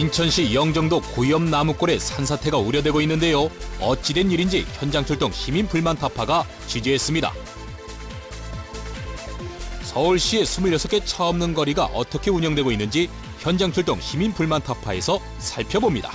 인천시 영종도 고염 나무골에 산사태가 우려되고 있는데요. 어찌된 일인지 현장 출동 시민 불만 타파가 취재했습니다. 서울시의 26개 차 없는 거리가 어떻게 운영되고 있는지 현장 출동 시민 불만 타파에서 살펴봅니다.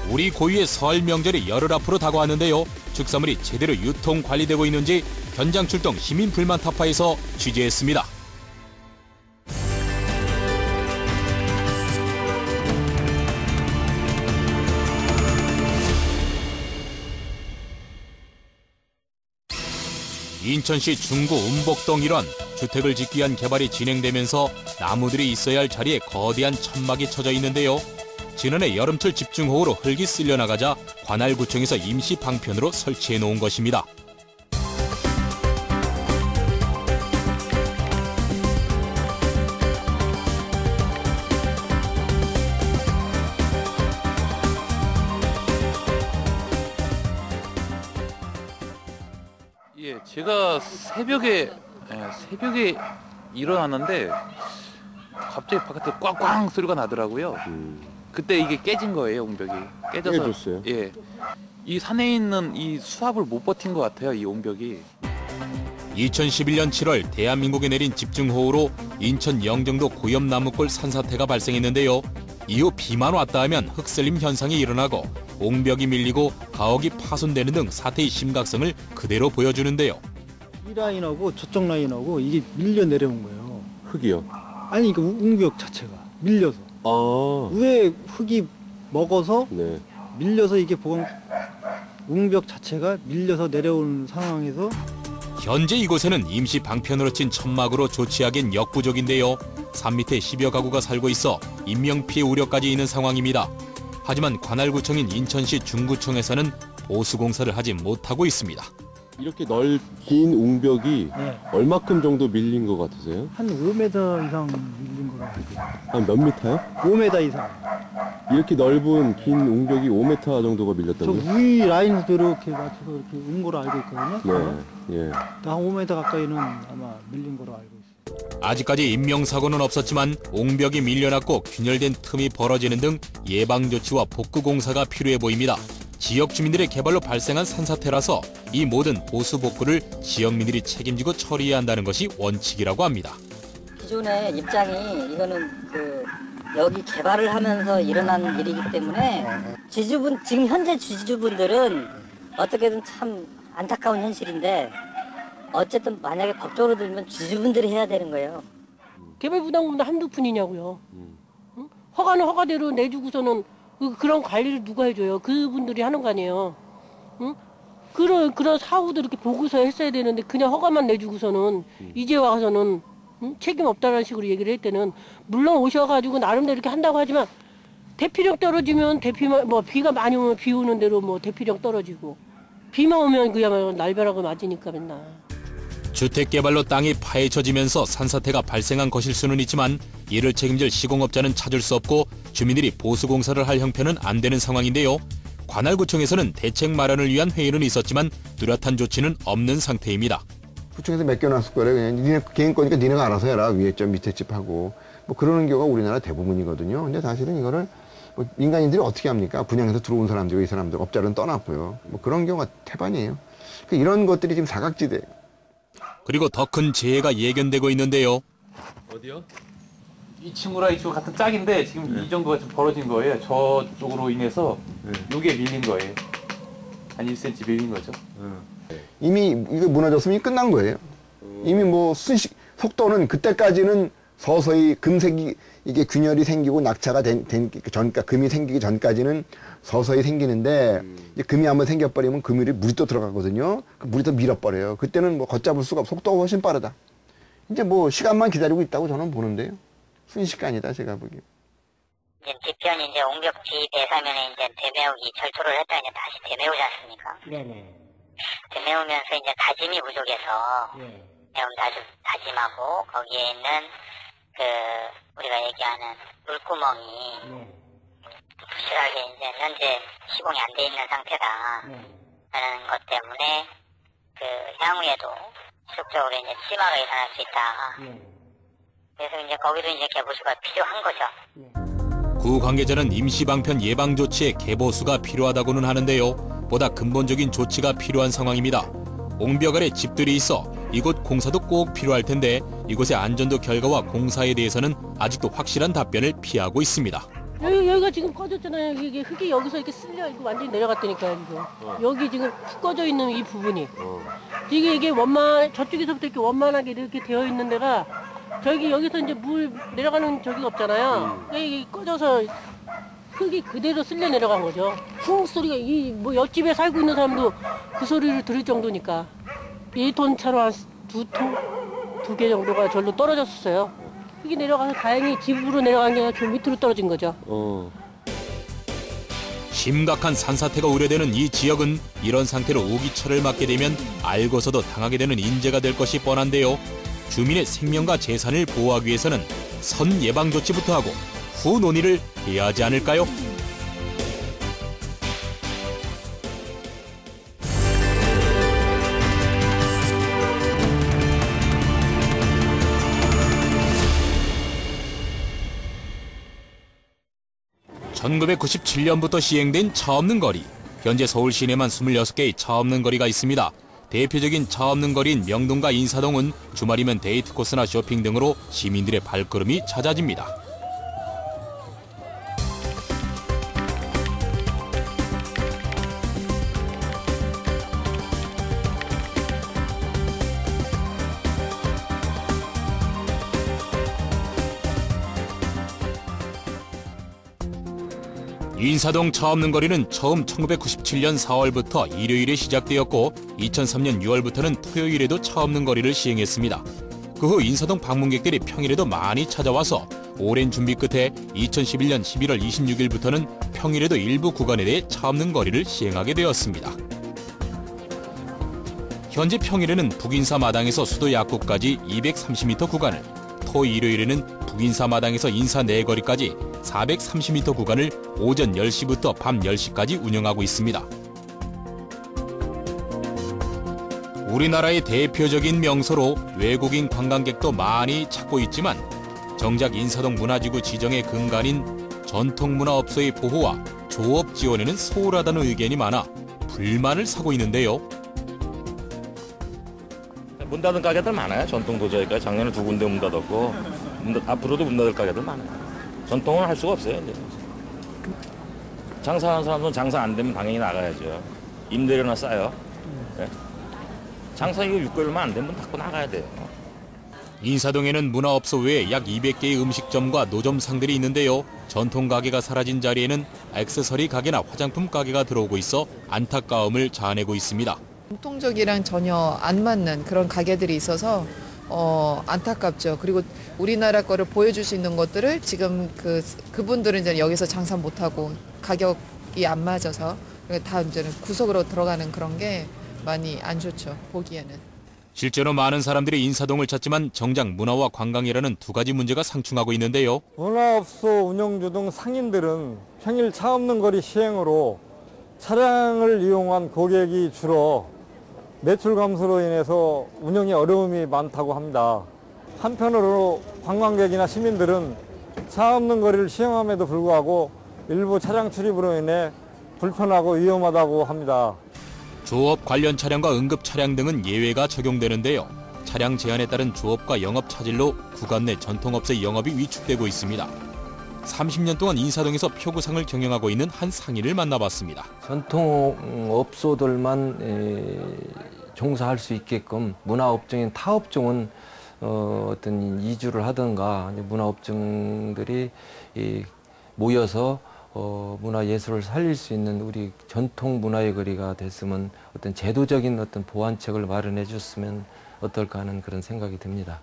우리 고유의 설 명절이 열흘 앞으로 다가왔는데요. 축산물이 제대로 유통 관리되고 있는지 현장 출동 시민 불만 타파에서 취재했습니다. 인천시 중구 운복동 일환 주택을 짓기 위한 개발이 진행되면서 나무들이 있어야 할 자리에 거대한 천막이 쳐져 있는데요. 지난해 여름철 집중호우로 흙이 쓸려나가자 관할구청에서 임시 방편으로 설치해 놓은 것입니다. 예, 제가 새벽에 일어났는데 갑자기 바깥에 꽝꽝 소리가 나더라고요. 그때 이게 깨진 거예요, 옹벽이. 깨져서. 깨졌어요? 예. 이 산에 있는 이 수압을 못 버틴 것 같아요, 이 옹벽이. 2011년 7월 대한민국에 내린 집중호우로 인천 영종도 고염나무골 산사태가 발생했는데요. 이후 비만 왔다 하면 흙슬림 현상이 일어나고 옹벽이 밀리고 가옥이 파손되는 등 사태의 심각성을 그대로 보여주는데요. 이 라인하고 저쪽 라인하고 이게 밀려 내려온 거예요. 흙이요? 아니 그 웅벽 자체가 밀려서. 아. 위에 흙이 먹어서 네. 밀려서 이게 웅벽 자체가 밀려서 내려온 상황에서 현재 이곳에는 임시 방편으로 친 천막으로 조치하기엔 역부족인데요. 산 밑에 10여 가구가 살고 있어 인명피해 우려까지 있는 상황입니다. 하지만 관할구청인 인천시 중구청에서는 보수공사를 하지 못하고 있습니다. 이렇게 긴 웅벽이 네. 얼마큼 정도 밀린 것 같으세요? 한 5m 이상 밀린 거라고 알고 한 몇 미터요? 5m 이상. 이렇게 넓은 긴 웅벽이 5m 정도가 저 밀렸다고요? 위 라인에서 이렇게 맞춰서 이렇게 온 거로 알고 있거든요. 네. 예. 한 5m 가까이는 아마 밀린 거로 알고 있어요. 아직까지 인명사고는 없었지만 옹벽이 밀려났고 균열된 틈이 벌어지는 등 예방조치와 복구공사가 필요해 보입니다. 지역 주민들의 개발로 발생한 산사태라서 이 모든 보수복구를 지역민들이 책임지고 처리해야 한다는 것이 원칙이라고 합니다. 기존의 입장이 이거는 여기 개발을 하면서 일어난 일이기 때문에 지금 현재 지주분들은 어떻게든 참 안타까운 현실인데 어쨌든 만약에 법적으로 들면 지주분들이 해야 되는 거예요. 개발 부담금도 한두 푼이냐고요. 응? 허가는 허가대로 내주고서는 그런 관리를 누가 해줘요? 그분들이 하는 거 아니에요. 응? 그런 사후도 이렇게 보고서 했어야 되는데 그냥 허가만 내주고서는 이제 와서는 응? 책임 없다는 식으로 얘기를 했대는 물론 오셔가지고 나름대로 이렇게 한다고 하지만 대피령 떨어지면 비가 많이 오면 비 오는 대로 대피령 떨어지고 비만 오면 그야말로 날벼락을 맞으니까 맨날. 주택 개발로 땅이 파헤쳐지면서 산사태가 발생한 것일 수는 있지만 이를 책임질 시공업자는 찾을 수 없고 주민들이 보수공사를 할 형편은 안 되는 상황인데요. 관할구청에서는 대책 마련을 위한 회의는 있었지만 뚜렷한 조치는 없는 상태입니다. 구청에서 맡겨놨을 거래. 그냥 니네 개인 거니까 니네가 알아서 해라. 위에 집 밑에 집 하고. 그러는 경우가 우리나라 대부분이거든요. 근데 사실은 이거를 민간인들이 어떻게 합니까? 분양해서 들어온 사람들이 이 사람들 업자는 떠났고요. 그런 경우가 태반이에요. 이런 것들이 지금 사각지대. 그리고 더 큰 재해가 예견되고 있는데요. 어디요? 이 친구랑 이 친구 같은 짝인데 지금 이 정도가 좀 벌어진 거예요. 저쪽으로 인해서 요게 밀린 거예요. 한 1cm 밀린 거죠. 이미 이거 무너졌으면 끝난 거예요. 이미 속도는 그때까지는 서서히 이게 균열이 생기고 낙차가 금이 생기기 전까지는 서서히 생기는데 이제 금이 한번 생겨버리면 물이 또 들어가거든요. 물이 또 밀어버려요. 그때는 걷잡을 수가 없어. 속도가 훨씬 빠르다. 이제 시간만 기다리고 있다고 저는 보는데요. 순식간이다 제가 보기엔. 이제 뒤편이 이제 옹벽 뒤 배사면에 이제 되메우기 절토를 했다 이제 다시 되메우지 않습니까? 네네. 되메우면서 이제 다짐이 부족해서 다짐하고 거기에 있는 우리가 얘기하는 물구멍이 부실하게 이제 현재 시공이 안 돼 있는 상태다라는 것 때문에 향후에도 지속적으로 이제 침하가 일어날 수 있다. 그래서 이제 거기도 이제 개보수가 필요한 거죠. 구 관계자는 임시 방편 예방 조치에 개보수가 필요하다고는 하는데요. 보다 근본적인 조치가 필요한 상황입니다. 옹벽 아래 집들이 있어 이곳 공사도 꼭 필요할 텐데 이곳의 안전도 결과와 공사에 대해서는 아직도 확실한 답변을 피하고 있습니다. 여기가 지금 꺼졌잖아요. 이게 흙이 여기서 이렇게 쓸려 이거 완전히 내려갔다니까요. 이거. 여기 지금 푹 꺼져 있는 이 부분이. 이게 원만 저쪽에서부터 이렇게 원만하게 이렇게 되어 있는 데가 저기 여기서 이제 물 내려가는 저기가 없잖아요. 이게 꺼져서 흙이 그대로 쓸려 내려간 거죠. 쿵 소리가 이 뭐 옆집에 살고 있는 사람도 그 소리를 들을 정도니까 1톤 차로 한 두 개 정도가 절로 떨어졌었어요. 흙이 내려가서 다행히 집으로 내려간 게 아니라 저 밑으로 떨어진 거죠. 심각한 산사태가 우려되는 이 지역은 이런 상태로 우기철을 맞게 되면 알고서도 당하게 되는 인재가 될 것이 뻔한데요. 주민의 생명과 재산을 보호하기 위해서는 선 예방 조치부터 하고 후 논의를 해야 하지 않을까요? (1997년부터) 시행된 차 없는 거리. 현재 서울 시내만 26개의 차 없는 거리가 있습니다. 대표적인 차 없는 거리인 명동과 인사동은 주말이면 데이트 코스나 쇼핑 등으로 시민들의 발걸음이 잦아집니다. 인사동 차 없는 거리는 처음 1997년 4월부터 일요일에 시작되었고 2003년 6월부터는 토요일에도 차 없는 거리를 시행했습니다. 그 후 인사동 방문객들이 평일에도 많이 찾아와서 오랜 준비 끝에 2011년 11월 26일부터는 평일에도 일부 구간에 대해 차 없는 거리를 시행하게 되었습니다. 현재 평일에는 북인사 마당에서 수도 약국까지 230m 구간을, 토 일요일에는 북인사 마당에서 인사 내거리까지 430m 구간을 오전 10시부터 밤 10시까지 운영하고 있습니다. 우리나라의 대표적인 명소로 외국인 관광객도 많이 찾고 있지만 정작 인사동 문화지구 지정의 근간인 전통문화업소의 보호와 조업 지원에는 소홀하다는 의견이 많아 불만을 사고 있는데요. 문 닫은 가게들 많아요. 전통 도저히가 작년에 2군데 문 닫았고 앞으로도 문 닫을 가게들 많아요. 전통은 할 수가 없어요. 이제. 장사하는 사람은 장사 안 되면 당연히 나가야죠. 임대료나 싸요. 네? 장사 이거 6개월만 안 되면 닫고 나가야 돼요. 인사동에는 문화업소 외에 약 200개의 음식점과 노점상들이 있는데요. 전통 가게가 사라진 자리에는 액세서리 가게나 화장품 가게가 들어오고 있어 안타까움을 자아내고 있습니다. 전통적이랑 전혀 안 맞는 그런 가게들이 있어서 안타깝죠. 그리고 우리나라 거를 보여줄 수 있는 것들을 지금 그분들은 이제 여기서 장사 못하고 가격이 안 맞아서 다 이제는 구석으로 들어가는 그런 게 많이 안 좋죠. 보기에는. 실제로 많은 사람들이 인사동을 찾지만 정작 문화와 관광이라는 두 가지 문제가 상충하고 있는데요. 문화업소 운영주 등 상인들은 평일 차 없는 거리 시행으로 차량을 이용한 고객이 줄어 매출 감소로 인해서 운영에 어려움이 많다고 합니다. 한편으로 관광객이나 시민들은 차 없는 거리를 시행함에도 불구하고 일부 차량 출입으로 인해 불편하고 위험하다고 합니다. 조업 관련 차량과 응급 차량 등은 예외가 적용되는데요. 차량 제한에 따른 조업과 영업 차질로 구간 내 전통업소의 영업이 위축되고 있습니다. 30년 동안 인사동에서 표구상을 경영하고 있는 한 상인을 만나봤습니다. 전통업소들만 종사할 수 있게끔 문화업종인 타업종은 어떤 이주를 하든가 문화업종들이 모여서 문화예술을 살릴 수 있는 우리 전통 문화의 거리가 됐으면 어떤 제도적인 어떤 보완책을 마련해 줬으면 어떨까 하는 그런 생각이 듭니다.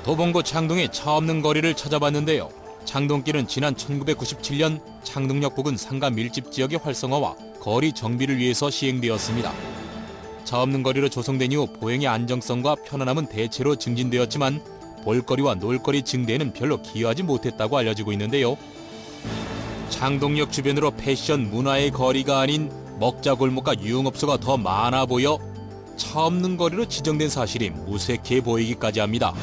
도봉구 창동의 차 없는 거리를 찾아봤는데요. 창동길은 지난 1997년 창동역 부근 상가 밀집 지역의 활성화와 거리 정비를 위해서 시행되었습니다. 차 없는 거리로 조성된 이후 보행의 안정성과 편안함은 대체로 증진되었지만 볼거리와 놀거리 증대에는 별로 기여하지 못했다고 알려지고 있는데요. 창동역 주변으로 패션 문화의 거리가 아닌 먹자골목과 유흥업소가 더 많아 보여 차 없는 거리로 지정된 사실이 무색해 보이기까지 합니다.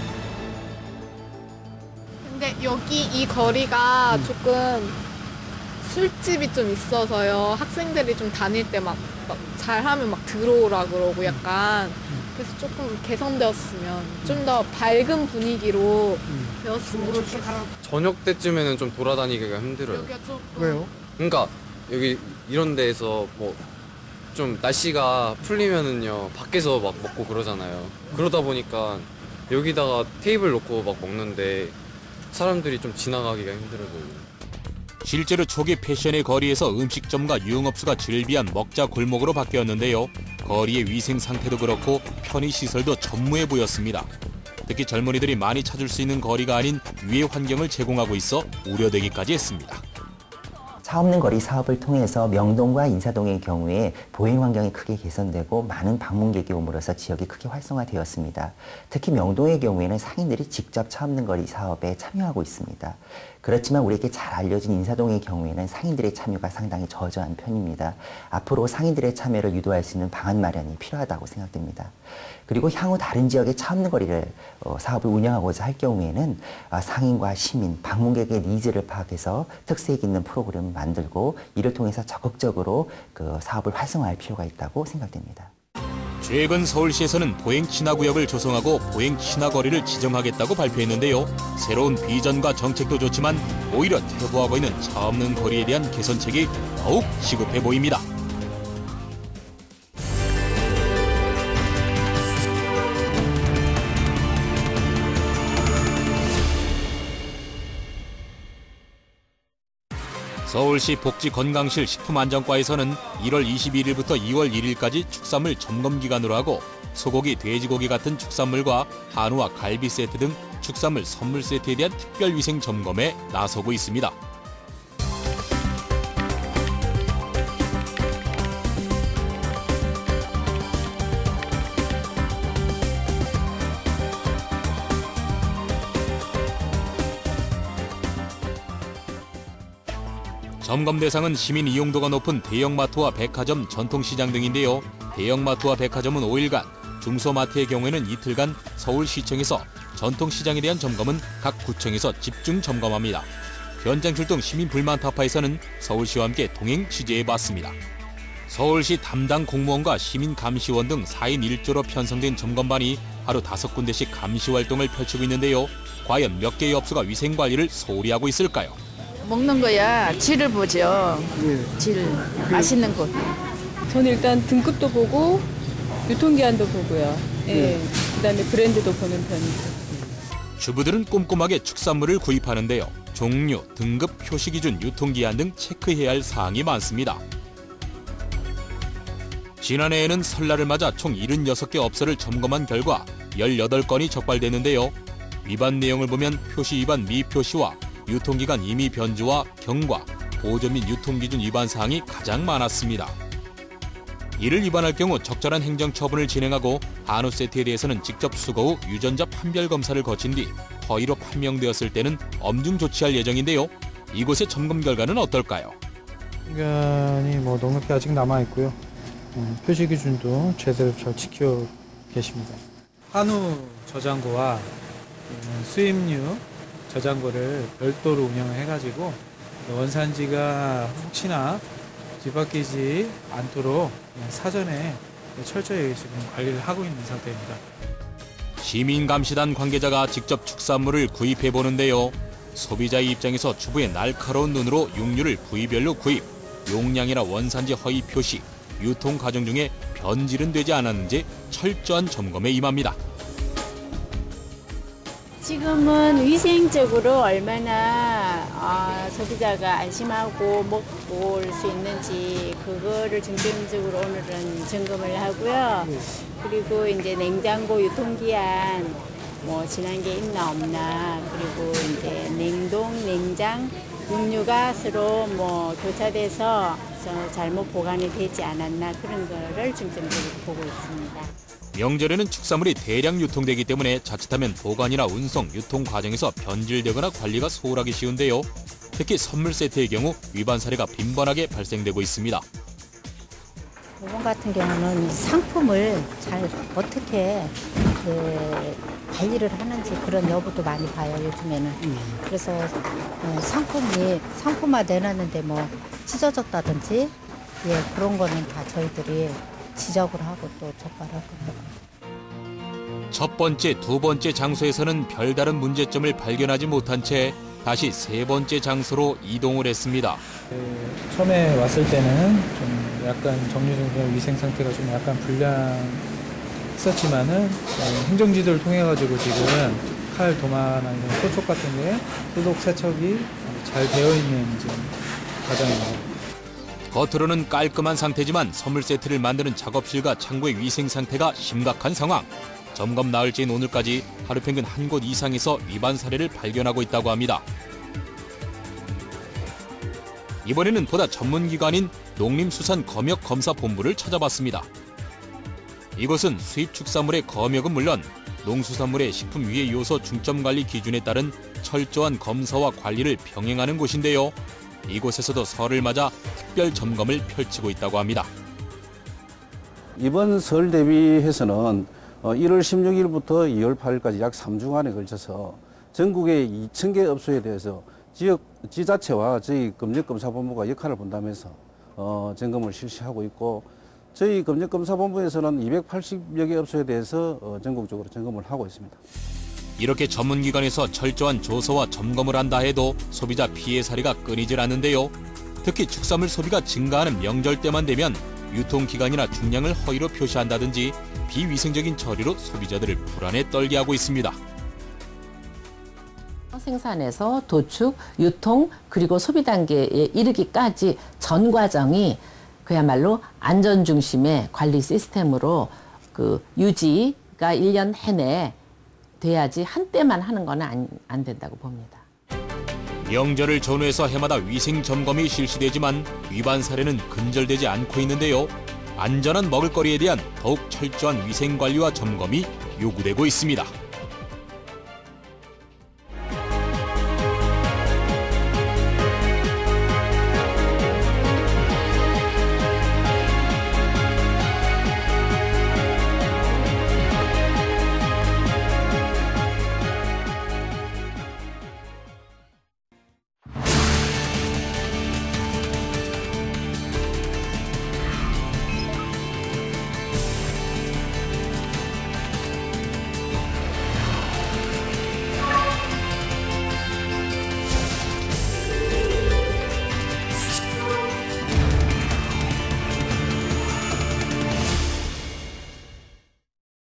여기 이 거리가 조금 술집이 좀 있어서요. 학생들이 좀 다닐 때 막 잘하면 막 들어오라 그러고 약간 그래서 조금 개선되었으면 좀 더 밝은 분위기로 되었으면 좋겠어요. 저녁 때쯤에는 좀 돌아다니기가 힘들어요. 왜요? 그러니까 여기 이런 데에서 뭐 좀 날씨가 풀리면은요 밖에서 막 먹고 그러잖아요. 그러다 보니까 여기다가 테이블 놓고 막 먹는데 사람들이 좀 지나가기가 힘들어져요. 실제로 초기 패션의 거리에서 음식점과 유흥업소가 즐비한 먹자 골목으로 바뀌었는데요. 거리의 위생 상태도 그렇고 편의시설도 전무해 보였습니다. 특히 젊은이들이 많이 찾을 수 있는 거리가 아닌 유해 환경을 제공하고 있어 우려되기까지 했습니다. 차 없는 거리 사업을 통해서 명동과 인사동의 경우에 보행 환경이 크게 개선되고 많은 방문객이 옴으로써 지역이 크게 활성화되었습니다. 특히 명동의 경우에는 상인들이 직접 차 없는 거리 사업에 참여하고 있습니다. 그렇지만 우리에게 잘 알려진 인사동의 경우에는 상인들의 참여가 상당히 저조한 편입니다. 앞으로 상인들의 참여를 유도할 수 있는 방안 마련이 필요하다고 생각됩니다. 그리고 향후 다른 지역의 차 없는 거리를 사업을 운영하고자 할 경우에는 상인과 시민, 방문객의 니즈를 파악해서 특색 있는 프로그램을 만들고 이를 통해서 적극적으로 그 사업을 활성화할 필요가 있다고 생각됩니다. 최근 서울시에서는 보행 친화 구역을 조성하고 보행 친화 거리를 지정하겠다고 발표했는데요. 새로운 비전과 정책도 좋지만 오히려 퇴보하고 있는 차 없는 거리에 대한 개선책이 더욱 시급해 보입니다. 서울시 복지건강실 식품안전과에서는 1월 21일부터 2월 1일까지 축산물 점검 기간으로 하고 소고기, 돼지고기 같은 축산물과 한우와 갈비 세트 등 축산물 선물 세트에 대한 특별위생 점검에 나서고 있습니다. 점검 대상은 시민 이용도가 높은 대형마트와 백화점, 전통시장 등인데요. 대형마트와 백화점은 5일간, 중소마트의 경우에는 이틀간 서울시청에서, 전통시장에 대한 점검은 각 구청에서 집중 점검합니다. 현장 출동 시민불만타파에서는 서울시와 함께 동행 취재해봤습니다. 서울시 담당 공무원과 시민감시원 등 4인 1조로 편성된 점검반이 하루 5군데씩 감시활동을 펼치고 있는데요. 과연 몇 개의 업소가 위생관리를 소홀히 하고 있을까요? 먹는 거야 질을 보죠. 질 맛있는 것. 저는 일단 등급도 보고 유통기한도 보고요. 예. 그다음에 브랜드도 보는 편이고. 주부들은 꼼꼼하게 축산물을 구입하는데요. 종류, 등급, 표시 기준, 유통기한 등 체크해야 할 사항이 많습니다. 지난해에는 설날을 맞아 총 76개 업소를 점검한 결과 18건이 적발됐는데요. 위반 내용을 보면 표시 위반 미표시와 유통기간 임의 변조와 경과, 보존 및 유통기준 위반 사항이 가장 많았습니다. 이를 위반할 경우 적절한 행정처분을 진행하고 한우 세트에 대해서는 직접 수거 후 유전자 판별 검사를 거친 뒤 허위로 판명되었을 때는 엄중 조치할 예정인데요. 이곳의 점검 결과는 어떨까요? 기간이 넉넉히 아직 남아있고요. 표시 기준도 제대로 잘 지켜 계십니다. 한우 저장고와 수입류 저장고를 별도로 운영을 해가지고 원산지가 혹시나 뒤바뀌지 않도록 사전에 철저히 지금 관리를 하고 있는 상태입니다. 시민감시단 관계자가 직접 축산물을 구입해보는데요. 소비자의 입장에서 주부의 날카로운 눈으로 육류를 부위별로 구입, 용량이나 원산지 허위 표시, 유통 과정 중에 변질은 되지 않았는지 철저한 점검에 임합니다. 지금은 위생적으로 얼마나 소비자가 안심하고 먹고 올 수 있는지 그거를 중점적으로 오늘은 점검을 하고요. 그리고 이제 냉장고 유통기한 지난 게 있나 없나, 그리고 이제 냉동, 냉장 육류가 서로 교차돼서 잘못 보관이 되지 않았나, 그런 거를 중점적으로 보고 있습니다. 명절에는 축산물이 대량 유통되기 때문에 자칫하면 보관이나 운송, 유통 과정에서 변질되거나 관리가 소홀하기 쉬운데요. 특히 선물 세트의 경우 위반 사례가 빈번하게 발생되고 있습니다. 이번 같은 경우는 상품을 잘 어떻게 이제 관리를 하는지 그런 여부도 많이 봐요, 요즘에는. 그래서 상품화 내놨는데 뭐 찢어졌다든지 그런 거는 다 저희들이 지적을 하고 또 적발하고. 첫 번째, 두 번째 장소에서는 별다른 문제점을 발견하지 못한 채 다시 세 번째 장소로 이동을 했습니다. 처음에 왔을 때는 좀 약간 정류장의 위생 상태가 좀 약간 불량했었지만은 행정지도를 통해 가지고 지금 칼, 도마나 이런 소촉 같은 게 소독 세척이 잘 되어 있는 지금 과정입니다. 겉으로는 깔끔한 상태지만 선물 세트를 만드는 작업실과 창고의 위생 상태가 심각한 상황. 점검 나흘째인 오늘까지 하루 평균 한 곳 이상에서 위반 사례를 발견하고 있다고 합니다. 이번에는 보다 전문기관인 농림수산검역검사본부를 찾아봤습니다. 이곳은 수입 축산물의 검역은 물론 농수산물의 식품 유해 요소 중점 관리 기준에 따른 철저한 검사와 관리를 병행하는 곳인데요. 이곳에서도 설을 맞아 특별 점검을 펼치고 있다고 합니다. 이번 설 대비해서는 1월 16일부터 2월 8일까지 약 3주간에 걸쳐서 전국의 2,000개 업소에 대해서 지자체와 저희 검역검사본부가 역할을 분담해서 점검을 실시하고 있고, 저희 검역검사본부에서는 280여 개 업소에 대해서 전국적으로 점검을 하고 있습니다. 이렇게 전문기관에서 철저한 조사와 점검을 한다 해도 소비자 피해 사례가 끊이질 않는데요. 특히 축산물 소비가 증가하는 명절 때만 되면 유통기간이나 중량을 허위로 표시한다든지 비위생적인 처리로 소비자들을 불안에 떨게 하고 있습니다. 생산에서 도축, 유통, 그리고 소비 단계에 이르기까지 전 과정이 그야말로 안전 중심의 관리 시스템으로 유지가 1년 내내 돼야지 한때만 하는 건 안 된다고 봅니다. 명절을 전후해서 해마다 위생 점검이 실시되지만 위반 사례는 근절되지 않고 있는데요. 안전한 먹을거리에 대한 더욱 철저한 위생 관리와 점검이 요구되고 있습니다.